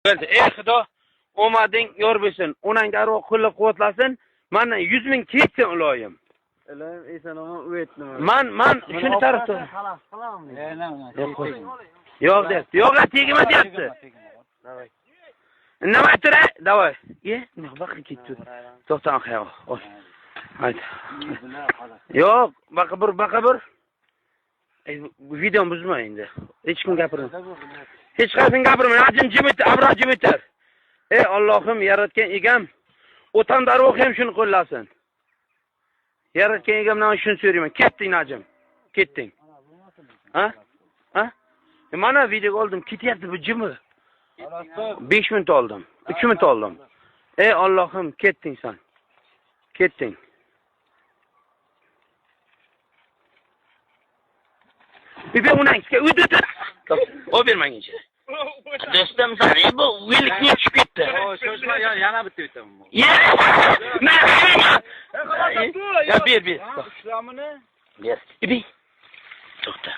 Bo'ldi. Ey Xudo, omading yor bo'lsin. Onang darvoq qo'llab-quvvatlasin. Mana 100 ming ketsin iloyim. Iloyim eson-omon o'tdim. Man shuni tarafda. Xalas qilammi? Yo'q debdi. Yo'q, tegma deyapti. Nima aytira? Davay. Nima baqa ketdi. To'xtan qayoq. Ol. Haydi. Yo'q, baqa bir. Videom buzma endi. Hech kim gapirma. Hech qaysin gapirma. Ajim jimit, abro jimitar. Ey Allohim, yaratgan egam, o'tan darvoq ham shuni qo'llasin. Yaratgan egamdan shuni so'rayman. Ketding Najim. Ketding. Ha? Mana video oldim, ketyapti bu jimi. 5 minut oldim. 3 minut oldim. Ey Allohim, ketding sen. Ketding. Bir unangga o'tdi. O bermangiz. Do'stim sani bu o'likni tushib ketdi. Shoshma, yana bitta o'taman. Ya ber. Ishlamini? Ber. To'xta.